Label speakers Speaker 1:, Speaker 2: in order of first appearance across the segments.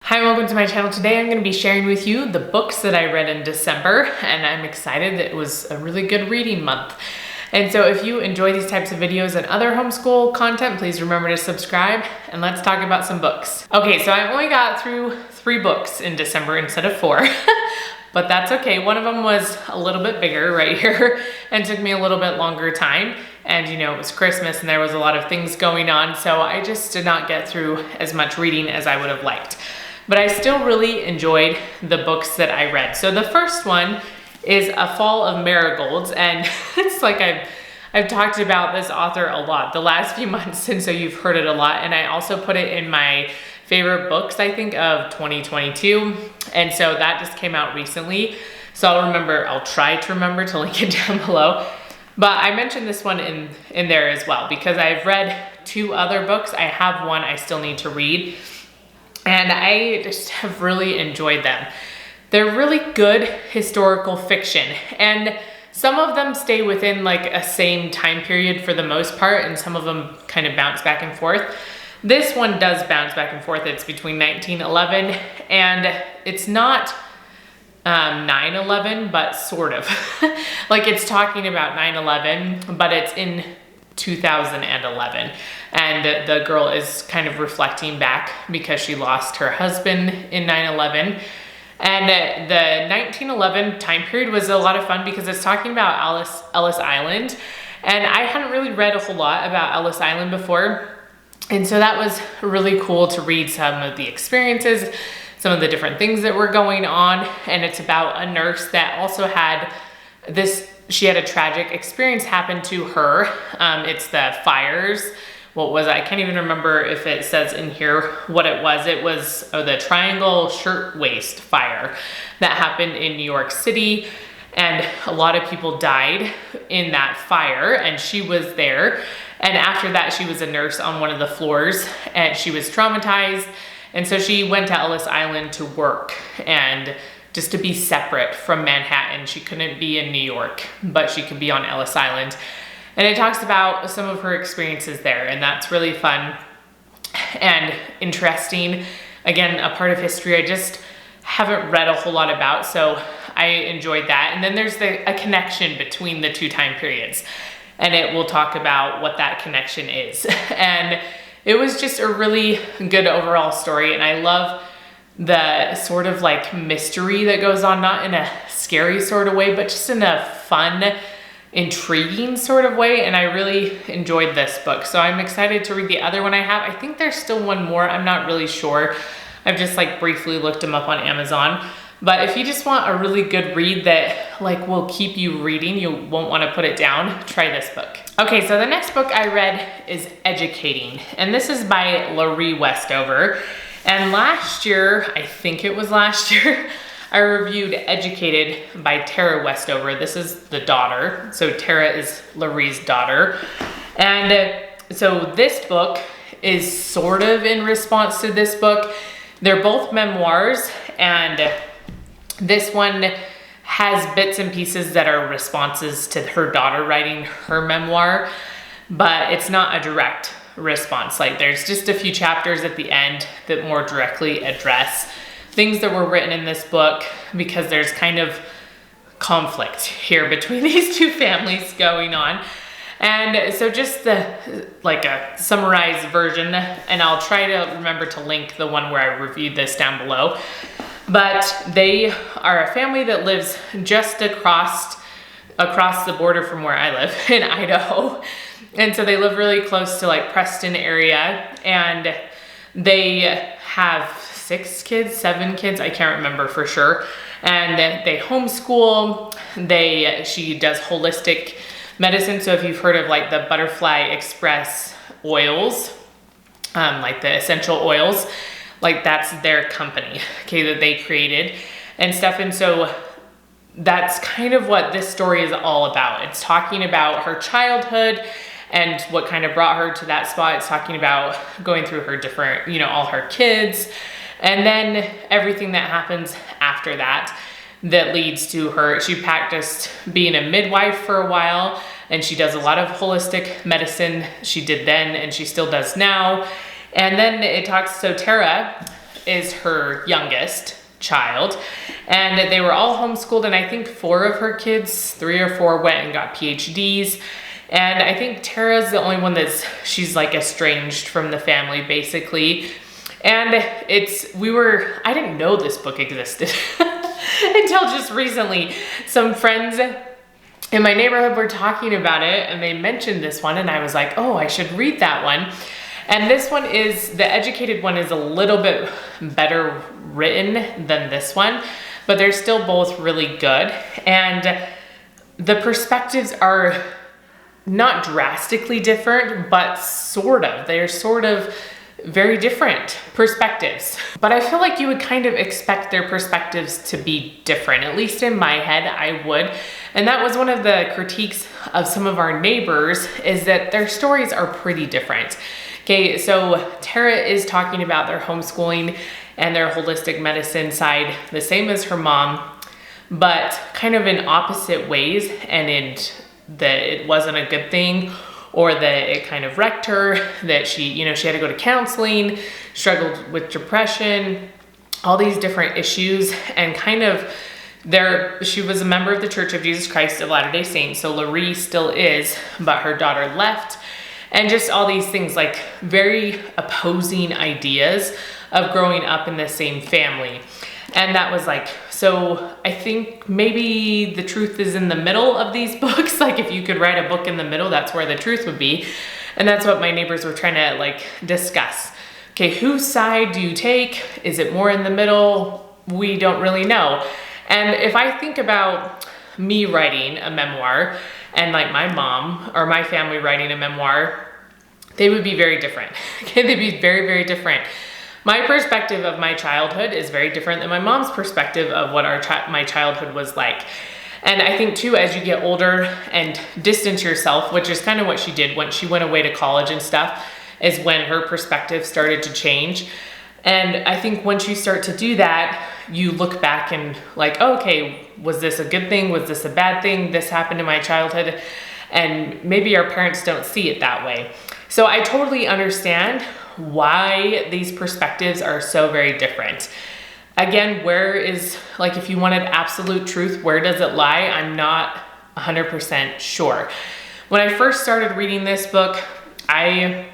Speaker 1: Hi, welcome to my channel. Today I'm going to be sharing with you the books that I read in December, and I'm excited that it was a really good reading month. And so if you enjoy these types of videos and other homeschool content, please remember to subscribe, and let's talk about some books. Okay, so I only got through 3 books in December instead of 4, but that's okay. One of them was a little bit bigger right here and took me a little bit longer time. And you know, it was Christmas and there was a lot of things going on, so I just did not get through as much reading as I would have liked. But I still really enjoyed the books that I read. So the first one is A Fall of Marigolds, and it's like I've talked about this author a lot the last few months, and so you've heard it a lot. And I also put it in my favorite books, I think, of 2022. And so that just came out recently. So I'll try to remember to link it down below. But I mentioned this one in there as well because I've read 2 other books. I have one I still need to read. And I just have really enjoyed them. They're really good historical fiction, and some of them stay within like a same time period for the most part, and some of them kind of bounce back and forth. This one does bounce back and forth. It's between 1911 and it's not 9/11, but sort of. Like it's talking about 9/11, but it's in 2011, and the girl is kind of reflecting back because she lost her husband in 9/11. And the 1911 time period was a lot of fun because it's talking about Ellis Island, and I hadn't really read a whole lot about Ellis Island before, and so that was really cool to read some of the experiences, some of the different things that were going on. And it's about a nurse that also had she had a tragic experience happen to her. It's the fires. What was it? I can't even remember if it says in here what it was. It was the Triangle Shirtwaist Fire that happened in New York City. And a lot of people died in that fire, and she was there. And after that, she was a nurse on one of the floors, and she was traumatized. And so she went to Ellis Island to work and just to be separate from Manhattan. She couldn't be in New York, but she could be on Ellis Island. And it talks about some of her experiences there, and that's really fun and interesting. Again, a part of history I just haven't read a whole lot about, so I enjoyed that. And then there's a connection between the 2 time periods, and it will talk about what that connection is. And it was just a really good overall story, and I love the sort of like mystery that goes on, not in a scary sort of way, but just in a fun, intriguing sort of way. And I really enjoyed this book. So I'm excited to read the other one I have. I think there's still one more. I'm not really sure. I've just like briefly looked them up on Amazon. But if you just want a really good read that like will keep you reading, you won't want to put it down, try this book. Okay, so the next book I read is Educating, and this is by Laurie Westover. And last year, I think it was last year, I reviewed Educated by Tara Westover. This is the daughter. So Tara is Laurie's daughter. And so this book is sort of in response to this book. They're both memoirs, and this one has bits and pieces that are responses to her daughter writing her memoir, but it's not a direct response. Like there's just a few chapters at the end that more directly address things that were written in this book, because there's kind of conflict here between these 2 families going on. And so just like a summarized version, and I'll try to remember to link the one where I reviewed this down below. But they are a family that lives just across the border from where I live in Idaho. And so they live really close to like Preston area, and they have 7 kids, I can't remember for sure. And they homeschool. She does holistic medicine. So if you've heard of like the Butterfly Express oils, like the essential oils, like that's their company, okay, that they created and stuff. And so that's kind of what this story is all about. It's talking about her childhood and what kind of brought her to that spot. It's talking about going through her different, all her kids, and then everything that happens after that leads to her. She practiced being a midwife for a while, and she does a lot of holistic medicine. She did then, and she still does now. And then it talks, so Tara is her youngest child, and they were all homeschooled, and I think 4 of her kids, 3 or 4, went and got PhDs. And I think Tara's the only one she's like estranged from the family, basically. And I didn't know this book existed until just recently. Some friends in my neighborhood were talking about it, and they mentioned this one, and I was like, oh, I should read that one. And this one the educated one is a little bit better written than this one, but they're still both really good. And the perspectives are not drastically different, but sort of. They're sort of very different perspectives. But I feel like you would kind of expect their perspectives to be different. At least in my head, I would. And that was one of the critiques of some of our neighbors, is that their stories are pretty different. Okay, so Tara is talking about their homeschooling and their holistic medicine side, the same as her mom, but kind of in opposite ways, and that it wasn't a good thing, or that it kind of wrecked her, that she had to go to counseling, struggled with depression, all these different issues, and kind of she was a member of the Church of Jesus Christ of Latter-day Saints, so Laurie still is, but her daughter left, and just all these things, like very opposing ideas of growing up in the same family. And that was like, so I think maybe the truth is in the middle of these books. Like if you could write a book in the middle, that's where the truth would be. And that's what my neighbors were trying to like discuss. Okay, whose side do you take? Is it more in the middle? We don't really know. And if I think about me writing a memoir and like my mom or my family writing a memoir, they would be very different. Okay, they'd be very, very different. My perspective of my childhood is very different than my mom's perspective of what my childhood was like. And I think too, as you get older and distance yourself, which is kind of what she did when she went away to college and stuff, is when her perspective started to change. And I think once you start to do that, you look back and like, oh, okay, was this a good thing? Was this a bad thing? This happened in my childhood. And maybe our parents don't see it that way. So I totally understand why these perspectives are so very different. Again, like if you wanted absolute truth, where does it lie? I'm not 100% sure. When I first started reading this book, I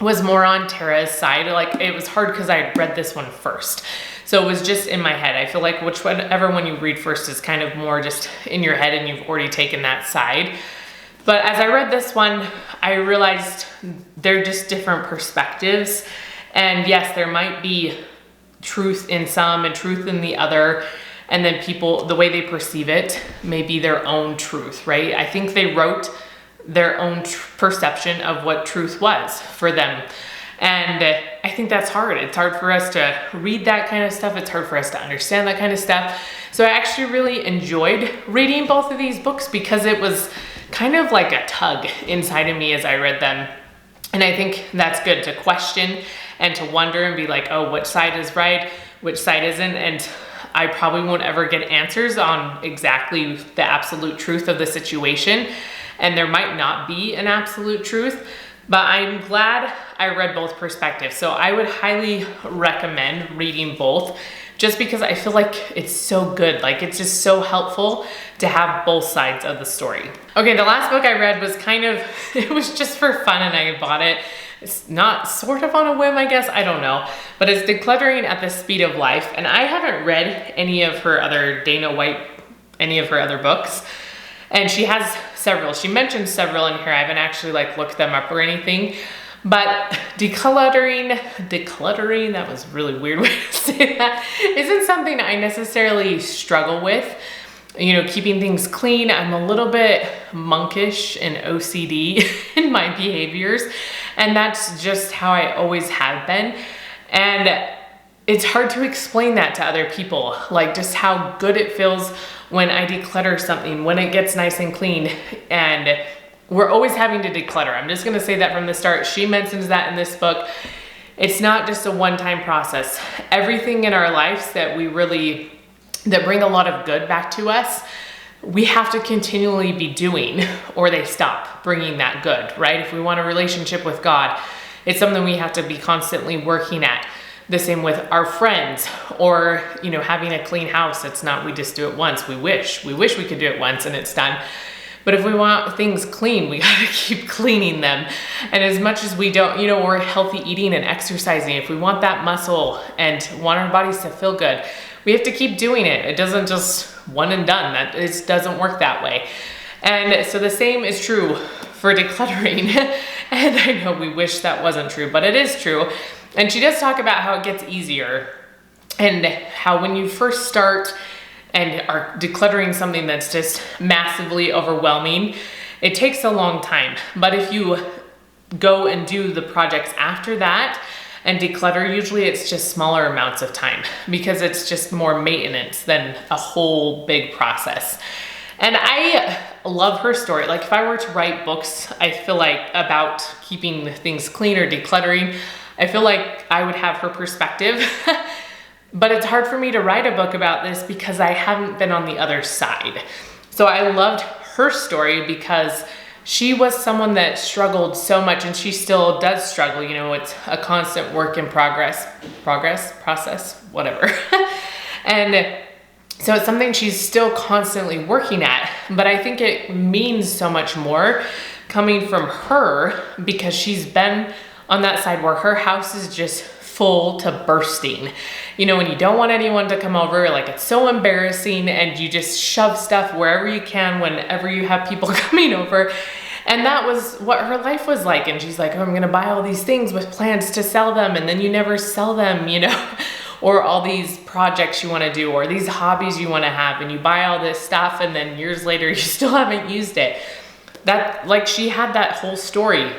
Speaker 1: was more on Tara's side. Like it was hard because I had read this one first. So it was just in my head. I feel like whichever one you read first is kind of more just in your head and you've already taken that side. But as I read this one, I realized they're just different perspectives. And yes, there might be truth in some and truth in the other. And then people, the way they perceive it may be their own truth, right? I think they wrote their own perception of what truth was for them. And I think that's hard. It's hard for us to read that kind of stuff. It's hard for us to understand that kind of stuff. So I actually really enjoyed reading both of these books because it was kind of like a tug inside of me as I read them. And I think that's good to question and to wonder and be like, oh, which side is right, which side isn't. And I probably won't ever get answers on exactly the absolute truth of the situation. And there might not be an absolute truth, but I'm glad I read both perspectives. So I would highly recommend reading both just because I feel like it's so good. Like it's just so helpful to have both sides of the story. Okay, the last book I read was it was just for fun and I bought it. It's not sort of on a whim, I guess, I don't know. But it's Decluttering at the Speed of Life. And I haven't read any of her other, Dana White, any of her other books. And she has several. She mentioned several in here. I haven't actually like looked them up or anything. But decluttering, that was a really weird way to say that, isn't something I necessarily struggle with. You know, keeping things clean. I'm a little bit monkish and OCD in my behaviors. And that's just how I always have been. And it's hard to explain that to other people, like just how good it feels when I declutter something, when it gets nice and clean. And we're always having to declutter. I'm just gonna say that from the start. She mentions that in this book. It's not just a one-time process. Everything in our lives that bring a lot of good back to us, we have to continually be doing or they stop bringing that good, right? If we want a relationship with God, it's something we have to be constantly working at. the same with our friends, or, you know, having a clean house. It's not, we just do it once. We wish we could do it once and it's done. But if we want things clean, we gotta keep cleaning them. And as much as we don't, you know, or healthy eating and exercising, if we want that muscle and want our bodies to feel good, we have to keep doing it. It doesn't just one and done. That it doesn't work that way. And so the same is true for decluttering. And I know we wish that wasn't true, but it is true. And she does talk about how it gets easier and how when you first start and are decluttering something that's just massively overwhelming, it takes a long time. But if you go and do the projects after that and declutter, usually it's just smaller amounts of time because it's just more maintenance than a whole big process. And I love her story. Like if I were to write books, I feel like about keeping things clean or decluttering, I feel like I would have her perspective. But it's hard for me to write a book about this because I haven't been on the other side. So I loved her story because she was someone that struggled so much, and she still does struggle. You know, it's a constant work in process, whatever. And so it's something she's still constantly working at, but I think it means so much more coming from her because she's been on that side where her house is just full to bursting. You know, when you don't want anyone to come over, like it's so embarrassing and you just shove stuff wherever you can whenever you have people coming over. And that was what her life was like. And she's like, oh, I'm gonna buy all these things with plans to sell them, and then you never sell them, you know, or all these projects you wanna do, or these hobbies you wanna have, and you buy all this stuff and then years later you still haven't used it. That, like, she had that whole story.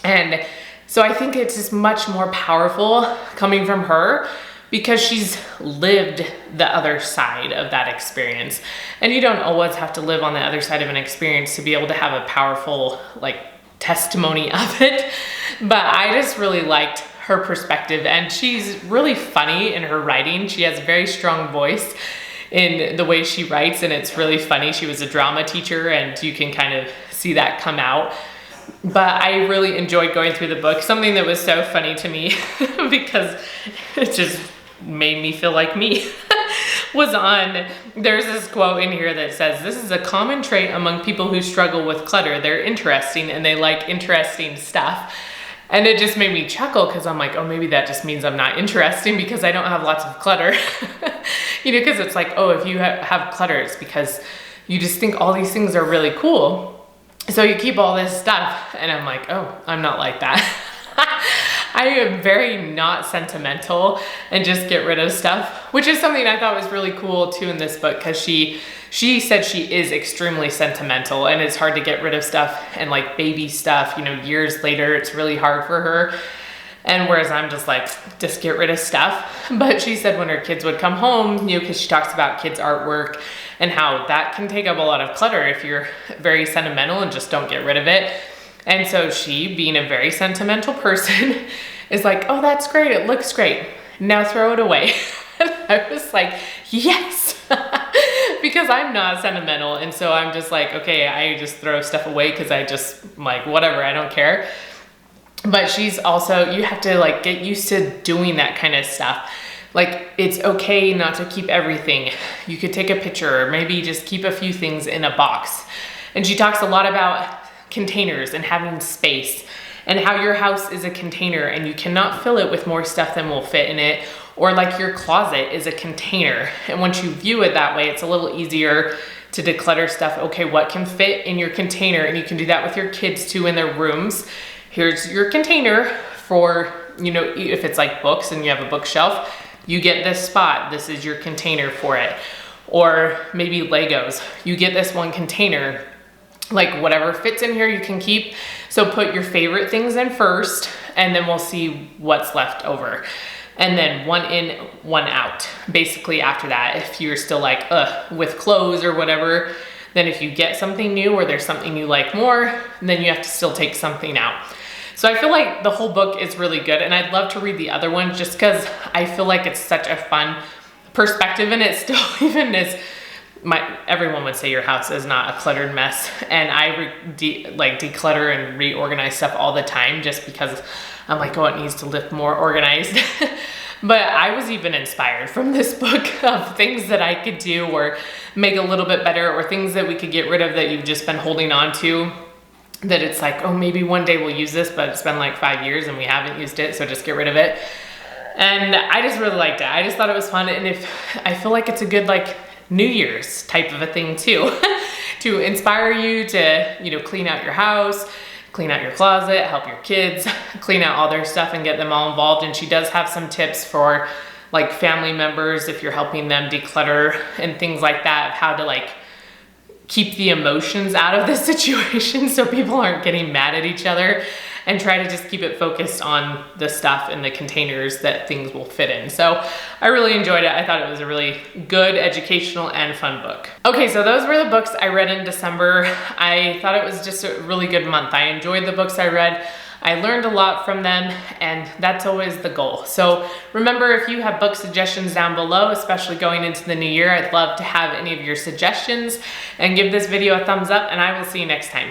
Speaker 1: And so I think it's just much more powerful coming from her because she's lived the other side of that experience. And you don't always have to live on the other side of an experience to be able to have a powerful, like, testimony of it. But I just really liked her perspective, and she's really funny in her writing. She has a very strong voice in the way she writes, and it's really funny. She was a drama teacher, and you can kind of see that come out. But I really enjoyed going through the book. Something that was so funny to me because it just made me feel like me was there's this quote in here that says, this is a common trait among people who struggle with clutter. They're interesting and they like interesting stuff. And it just made me chuckle because I'm like, oh, maybe that just means I'm not interesting because I don't have lots of clutter. You know, because it's like, oh, if you have clutter, it's because you just think all these things are really cool. So you keep all this stuff, and I'm like, oh, I'm not like that. I am very not sentimental and just get rid of stuff, which is something I thought was really cool too in this book, because she said she is extremely sentimental and it's hard to get rid of stuff, and like baby stuff, you know, years later, it's really hard for her. And whereas I'm just like, just get rid of stuff. But she said when her kids would come home, you know, because she talks about kids' artwork and how that can take up a lot of clutter if you're very sentimental and just don't get rid of it. And so she, being a very sentimental person, is like, oh, that's great. It looks great. Now throw it away. And I was like, yes, because I'm not sentimental. And so I'm just like, okay, I just throw stuff away because I just like, whatever, I don't care. But she's also, you have to like get used to doing that kind of stuff. Like, it's okay not to keep everything. You could take a picture, or maybe just keep a few things in a box. And she talks a lot about containers and having space, and how your house is a container and you cannot fill it with more stuff than will fit in it. Or like your closet is a container. And once you view it that way, it's a little easier to declutter stuff. Okay, what can fit in your container? And you can do that with your kids too in their rooms. Here's your container for, you know, if it's like books and you have a bookshelf, you get this spot. This is your container for it. Or maybe Legos. You get this one container. Like whatever fits in here you can keep. So put your favorite things in first, and then we'll see what's left over. And then one in, one out. Basically after that, if you're still like, with clothes or whatever, then if you get something new or there's something you like more, then you have to still take something out. So I feel like the whole book is really good, and I'd love to read the other one just because I feel like it's such a fun perspective, and it still even is, everyone would say your house is not a cluttered mess, and I declutter and reorganize stuff all the time just because I'm like, oh, it needs to look more organized. But I was even inspired from this book of things that I could do or make a little bit better, or things that we could get rid of that you've just been holding on to, that it's like, oh, maybe one day we'll use this, but it's been like 5 years and we haven't used it, so just get rid of it. And I just really liked it. I just thought it was fun, and I feel like it's a good like New Year's type of a thing too, to inspire you to, you know, clean out your house, clean out your closet, help your kids clean out all their stuff and get them all involved. And she does have some tips for like family members if you're helping them declutter and things like that, of how to like keep the emotions out of the situation so people aren't getting mad at each other, and try to just keep it focused on the stuff in the containers that things will fit in. So I really enjoyed it. I thought it was a really good, educational, and fun book. Okay, so those were the books I read in December. I thought it was just a really good month. I enjoyed the books I read. I learned a lot from them, and that's always the goal. So remember, if you have book suggestions down below, especially going into the new year, I'd love to have any of your suggestions, and give this video a thumbs up, and I will see you next time.